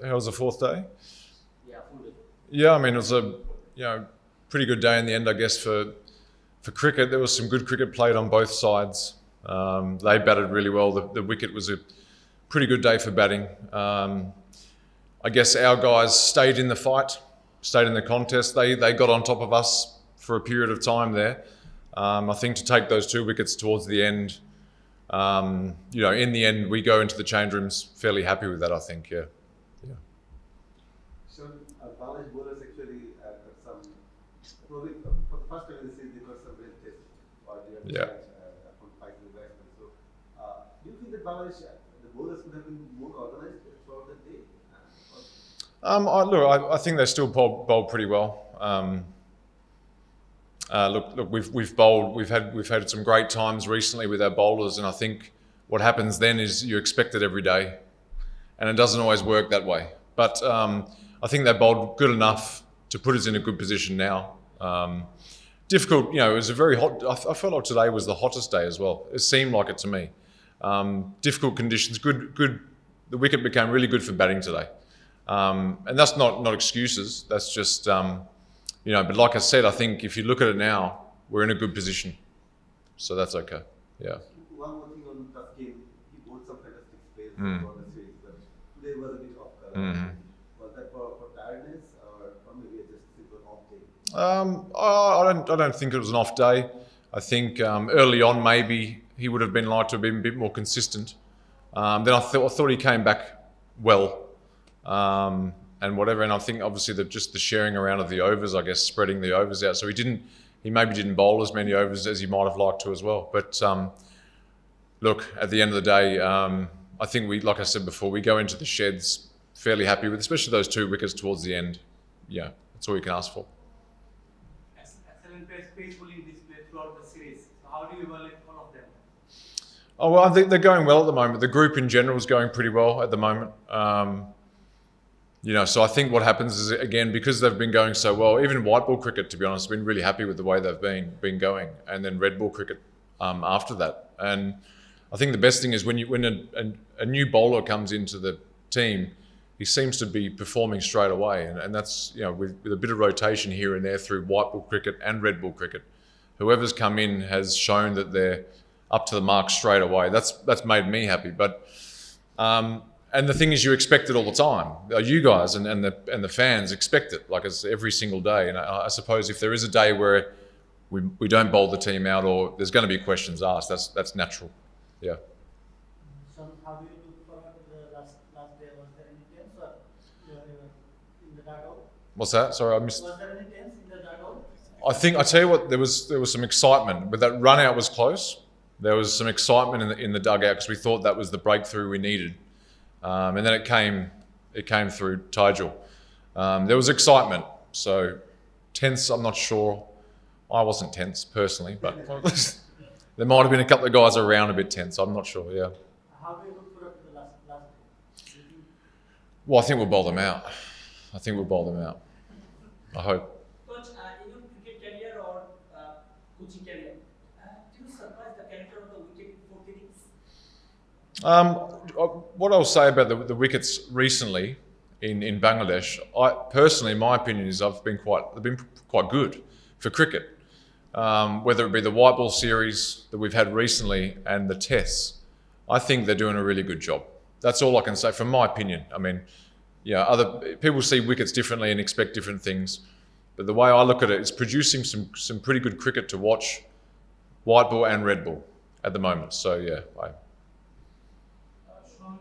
How was the fourth day? Yeah, I mean, it was a pretty good day in the end, I guess, for cricket. There was some good cricket played on both sides. They batted really well. The wicket was a pretty good day for batting. I guess our guys stayed in the fight, stayed in the contest. They got on top of us for a period of time there. I think to take those 2 wickets towards the end, in the end, we go into the change rooms fairly happy with that, I think, yeah. So, Bangladesh bowlers actually got some, probably for the first time in the series, they got some real test or they have from fighting the batsmen. So, do you think that Bangladesh, the bowlers would have been more organized throughout the day? I think they still bowled pretty well. We've had some great times recently with our bowlers, and I think what happens then is you expect it every day, and it doesn't always work that way. But I think they bowled good enough to put us in a good position now. Difficult, it was a very hot. I felt like today was the hottest day as well. It seemed like it to me. Difficult conditions. Good. The wicket became really good for batting today, and that's not excuses. That's just. But like I said, I think if you look at it now, we're in a good position. So that's okay. Yeah. One more thing on Taskin, he bowled some fantastic space for the series, but today was a bit off color. Was that for tiredness or maybe just a simple off day? I don't think it was an off day. I think early on maybe he would have liked to have been a bit more consistent. Then I thought he came back well. And whatever, and I think obviously just the sharing around of the overs, I guess, spreading the overs out. So he maybe didn't bowl as many overs as he might have liked to as well. But look, at the end of the day, I think like I said before, we go into the sheds fairly happy with, especially those 2 wickets towards the end. Yeah, that's all you can ask for. Excellent pace bowling display throughout the series. So how do you evaluate all of them? Oh well, I think they're going well at the moment. The group in general is going pretty well at the moment. So I think what happens is, again, because they've been going so well, even white ball cricket, to be honest, I've been really happy with the way they've been going, and then red ball cricket after that. And I think the best thing is when a new bowler comes into the team, he seems to be performing straight away, and that's with a bit of rotation here and there through white ball cricket and red ball cricket, whoever's come in has shown that they're up to the mark straight away. That's made me happy, but. And the thing is, you expect it all the time. You guys and the fans expect it, like it's every single day. And I suppose if there is a day where we don't bowl the team out, or there's going to be questions asked, that's natural. Yeah. So how do you look forward to the last day? Was there any tense in the dugout? What's that? Sorry, I missed. Was there any tense in the dugout? I tell you what, there was some excitement, but that run out was close. There was some excitement in the dugout because we thought that was the breakthrough we needed. And then it came through Taijul. There was excitement, so tense, I'm not sure. I wasn't tense personally, but there might have been a couple of guys around a bit tense. I'm not sure, yeah. How do you look forward to the last day? Well, I think we'll bowl them out. I hope. Coach, in your cricket career or coaching career, do you surprise the character of the wicket in 4 innings? What I'll say about the wickets recently in Bangladesh, my opinion is they've been quite good for cricket. Whether it be the white ball series that we've had recently and the tests, I think they're doing a really good job. That's all I can say from my opinion. I mean, other people see wickets differently and expect different things, but the way I look at it, it's producing some pretty good cricket to watch, white ball and red ball at the moment. So yeah. Shaun,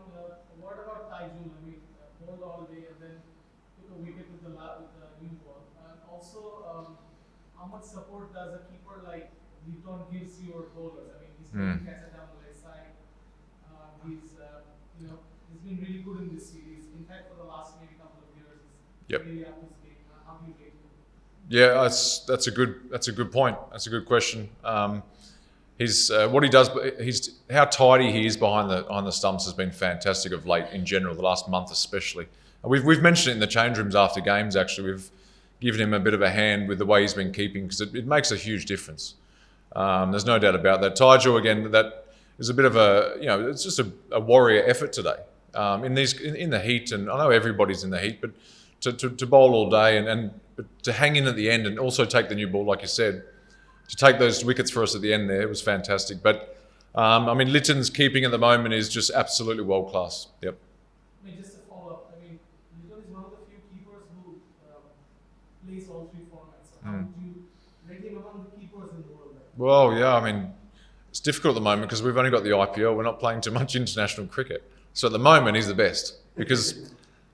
what about Taijul? I mean, bowled all day and then took a wicket with the new ball. And also, how much support does a keeper like Newton gives your bowlers? I mean, he's taking catches down the leg side. He's been really good in this series. In fact, for the last maybe couple of years, he's really up his game. How do you rate him? Yeah, that's a good point. That's a good question. What he does, how tidy he is behind the stumps has been fantastic of late. In general, the last month especially. We've mentioned it in the change rooms after games. Actually, we've given him a bit of a hand with the way he's been keeping because it makes a huge difference. There's no doubt about that. Taijul again, that is a bit of a, it's just a warrior effort today. In the heat, and I know everybody's in the heat, but to bowl all day and to hang in at the end and also take the new ball, like you said, to take those wickets for us at the end there, it was fantastic. But Litton's keeping at the moment is just absolutely world class. Yep. Just to follow up, Litton is one of the few keepers who plays all three formats. So how would you rate him among the keepers in the world? Well, yeah, it's difficult at the moment because we've only got the IPL. We're not playing too much international cricket. So at the moment, he's the best because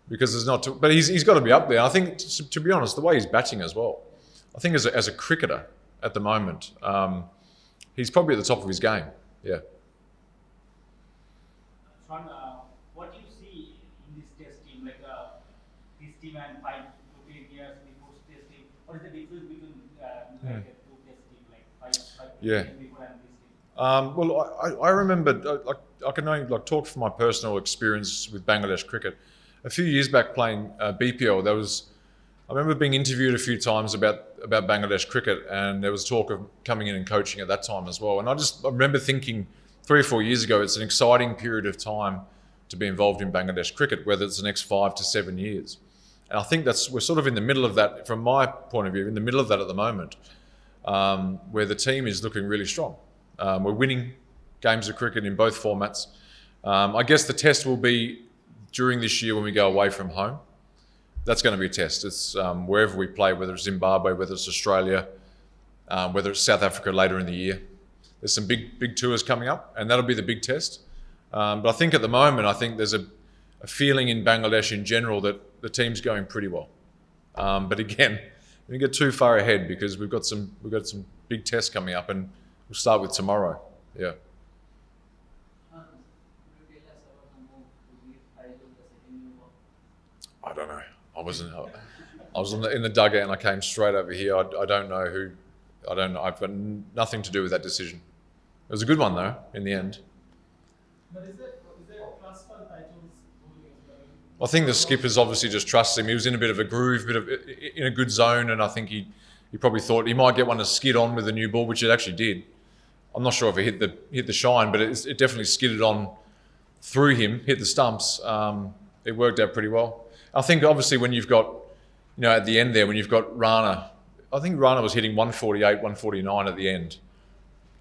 there's not. But he's got to be up there. I think, to be honest, the way he's batting as well. I think as a cricketer at the moment, he's probably at the top of his game. Yeah. Shaun, what do you see in this test team, like this team and 5 to 10 years before test team? What is the difference between like a two test team, like 5 to 10 years before and this team? Well, I remember, I can only talk from my personal experience with Bangladesh cricket. A few years back playing BPL, I remember being interviewed a few times about Bangladesh cricket, and there was talk of coming in and coaching at that time as well. And I remember thinking 3 or 4 years ago, it's an exciting period of time to be involved in Bangladesh cricket, whether it's the next 5 to 7 years. And I think we're sort of in the middle of that, from my point of view, in the middle of that at the moment, where the team is looking really strong. We're winning games of cricket in both formats. I guess the test will be during this year when we go away from home. That's going to be a test. It's wherever we play, whether it's Zimbabwe, whether it's Australia, whether it's South Africa later in the year. There's some big tours coming up, and that'll be the big test. But I think at the moment, there's a feeling in Bangladesh in general that the team's going pretty well. But again, we get too far ahead because we've got some big tests coming up, and we'll start with tomorrow. Yeah. I don't know. I was in the dugout and I came straight over here. I don't know who. I don't know. I've got nothing to do with that decision. It was a good one though in the end. But is there trust on titles? I think the skippers obviously just trust him. He was in a bit of a groove, in a good zone, and I think he probably thought he might get one to skid on with the new ball, which it actually did. I'm not sure if it hit the shine, but it definitely skidded on through him, hit the stumps. It worked out pretty well. I think obviously when you've got, at the end there, when you've got Rana, I think Rana was hitting 148, 149 at the end.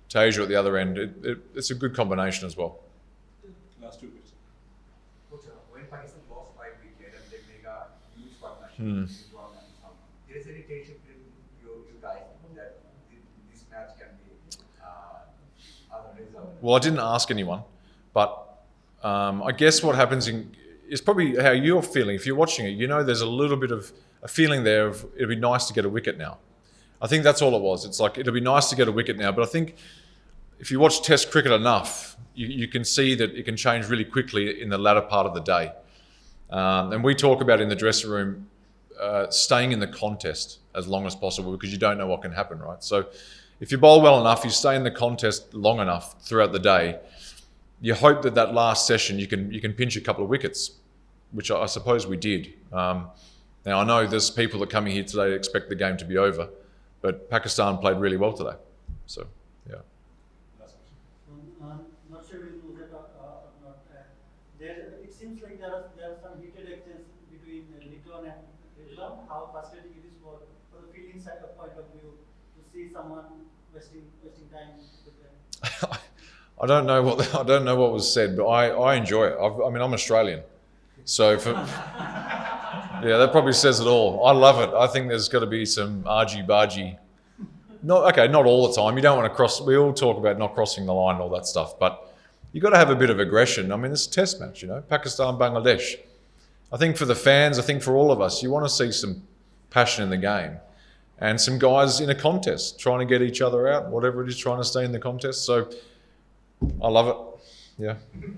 Tasia at the other end. It's a good combination as well. Last 2 questions. Coach, when Pakistan lost 5 wickets and they make a huge partnership, there is any tension between you guys that this match can be other result? Well, I didn't ask anyone, but I guess what happens is probably how you're feeling. If you're watching it, there's a little bit of a feeling there of it'd be nice to get a wicket now. I think that's all it was. It's like, it'll be nice to get a wicket now. But I think if you watch Test cricket enough, you can see that it can change really quickly in the latter part of the day. And we talk about in the dressing room staying in the contest as long as possible because you don't know what can happen, right? So if you bowl well enough, you stay in the contest long enough throughout the day, you hope that last session you can pinch a couple of wickets, which I suppose we did. Now, I know there's people that are coming here today that expect the game to be over, but Pakistan played really well today. So, yeah. Not sure if you know that or not. It seems like there are some heated exchanges between Litton and Rizwan. How frustrating it is for the fielding side of point of view to see someone wasting time with them. I don't know what was said, but I enjoy it. I'm Australian, so yeah, that probably says it all. I love it. I think there's got to be some argy-bargy. Not all the time. You don't want to cross. We all talk about not crossing the line and all that stuff, but you got to have a bit of aggression. It's a test match, Pakistan, Bangladesh. I think for the fans, I think for all of us, you want to see some passion in the game, and some guys in a contest trying to get each other out, whatever it is, trying to stay in the contest. So I love it. Yeah.